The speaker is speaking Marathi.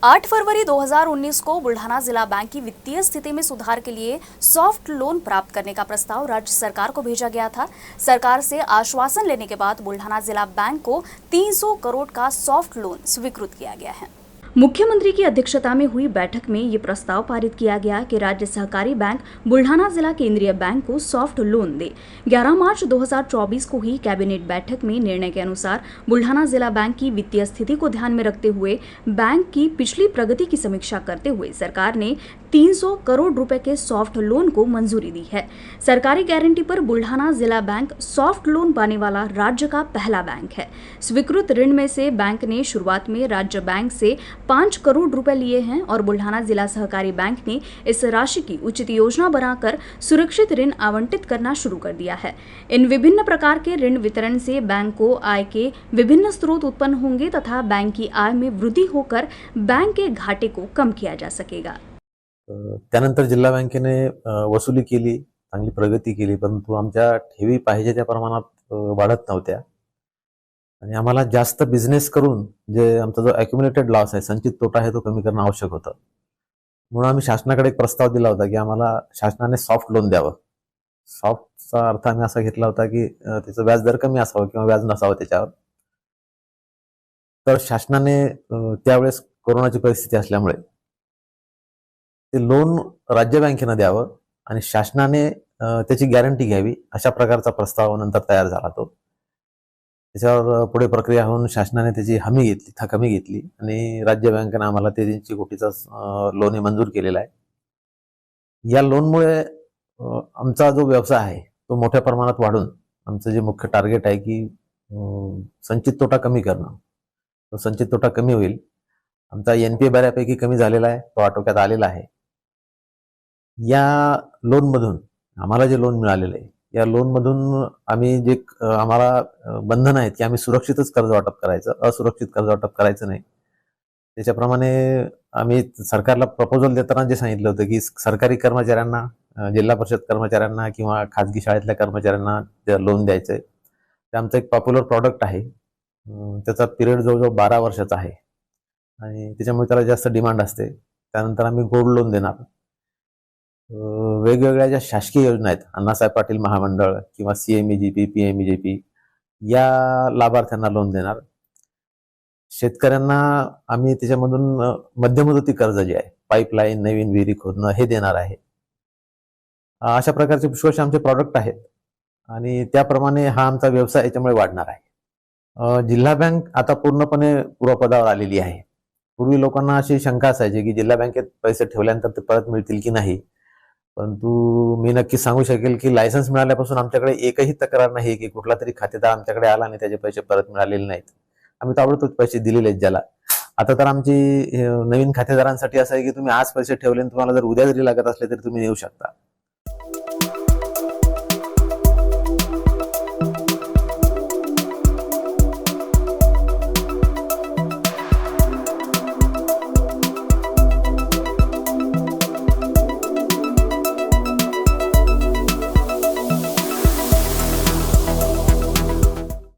8 फरवरी 2019 को बुल्ढाना जिला बैंक की वित्तीय स्थिति में सुधार के लिए सॉफ्ट लोन प्राप्त करने का प्रस्ताव राज्य सरकार को भेजा गया था। सरकार से आश्वासन लेने के बाद बुल्ढाना जिला बैंक को 300 करोड़ का सॉफ्ट लोन स्वीकृत किया गया है। मुख्यमंत्री की अध्यक्षता में हुई बैठक में ये प्रस्ताव पारित किया गया कि राज्य सहकारी बैंक बुल्ढाना जिला केंद्रीय बैंक को सॉफ्ट लोन दे। 11 मार्च 2024 को ही कैबिनेट बैठक में निर्णय के अनुसार बुल्ढाना जिला बैंक की वित्तीय स्थिति को ध्यान में रखते हुए बैंक की पिछली प्रगति की समीक्षा करते हुए सरकार ने 300 करोड़ रुपए के सॉफ्ट लोन को मंजूरी दी है। सरकारी गारंटी पर बुल्ढाना जिला बैंक सॉफ्ट लोन पाने वाला राज्य का पहला बैंक है। स्वीकृत ऋण में से बैंक ने शुरुआत में राज्य बैंक से 5 करोड़ रुपए लिए हैं और बुल्ढाना जिला सहकारी बैंक ने इस राशि की उचित योजना बनाकर सुरक्षित ऋण आवंटित करना शुरू कर दिया है। इन विभिन्न प्रकार के ऋण वितरण से बैंक को आय के विभिन्न स्रोत उत्पन्न होंगे तथा बैंक की आय में वृद्धि होकर बैंक के घाटे को कम किया जा सकेगा। त्यानंतर जिल्हा बँकेने वसुली केली, चांगली प्रगती केली, परंतु आमच्या ठेवी पाहिजे त्या प्रमाणात वाढत नव्हत्या आणि आम्हाला जास्त बिझनेस करून जे आमचा जो अॅक्युम्युलेटेड लॉस आहे, संचित तोटा आहे, तो कमी करणं आवश्यक होतं। म्हणून आम्ही शासनाकडे एक प्रस्ताव दिला होता की आम्हाला शासनाने सॉफ्ट लोन द्यावं। सॉफ्टचा अर्थ आम्ही असा घेतला होता की त्याचं व्याज दर कमी असावं किंवा व्याज नसावं त्याच्यावर। तर शासनाने त्यावेळेस कोरोनाची परिस्थिती असल्यामुळे ते लोन राज्य बँकेने द्यावं आणि शासनाने त्याची गॅरंटी घ्यावी, अशा प्रकारचा प्रस्ताव नंतर तयार झाला। तो त्याच्यावर पुढे प्रक्रिया होऊन शासनाने त्याची हमी घेतली, थकमी घेतली आणि राज्य बँकेने आम्हाला 300 कोटीचा लोन मंजूर केलेला आहे। या लोनमुळे आमचा जो व्यवसाय आहे तो मोठ्या प्रमाणात वाढून आमचं जे मुख्य टार्गेट आहे की संचित तोटा कमी करणं, तो संचित तोटा कमी होईल। आमचा एनपीए बऱ्यापैकी कमी झालेला आहे, तो आटोक्यात आलेला आहे। या लोन मधून आम्हाला जे लोन मिळालेलं आहे, या लोन मधून आम्ही जे आम्हाला बंधन आहेत की आम्ही सुरक्षितच कर्ज वाटप करायचं, असुरक्षित कर्ज वाटप करायचं नाही। त्याच्याप्रमाणे आम्ही सरकारला प्रपोजल देताना जे सांगितलं होतं की सरकारी कर्मचाऱ्यांना, जिल्हा परिषद कर्मचाऱ्यांना किंवा खाजगी शाळेतल्या कर्मचाऱ्यांना लोन द्यायचंय। ते आमचं एक पॉप्युलर प्रॉडक्ट आहे। त्याचा पिरियड जवळजवळ 12 वर्षाचा आहे आणि त्याच्यामुळे त्याला जास्त डिमांड असते। त्यानंतर आम्ही गोल्ड लोन देणार। वेगवेगळ्या ज्या शासकीय योजना आहेत, अण्णासाहेब पाटील महामंडळ किंवा सीएमईजीपी, पीएमईजीपी, या लाभार्थ्यांना लोन देणार। शेतकऱ्यांना आम्ही त्याच्यामधून मध्यमुदती कर्ज जे आहे, पाईपलाईन, नवीन विहिरी खोदणं, हे देणार आहे। अशा प्रकारचे पुष्कळसे आमचे प्रॉडक्ट आहेत आणि त्याप्रमाणे हा आमचा व्यवसाय याच्यामुळे वाढणार आहे। जिल्हा बँक आता पूर्णपणे पूर्वपदावर आलेली आहे। पूर्वी लोकांना अशी शंका असायची की जिल्हा बँकेत पैसे ठेवल्यानंतर ते परत मिळतील की नाही, परंतु मी नक्की सांगू शकेल की लायसन्स मिळाल्यापासून आमच्याकडे एकही तक्रार नाही की कुठला तरी खातेदार आमच्याकडे आला आणि त्याचे पैसे परत मिळालेले नाहीत। आम्ही ताबडतोब पैसे दिलेले आहेत ज्याला। आता तर आमची नवीन खातेदारांसाठी असं आहे की तुम्ही आज पैसे ठेवले आणि तुम्हाला जर उद्या जरी लागत असले तरी तुम्ही येऊ शकता।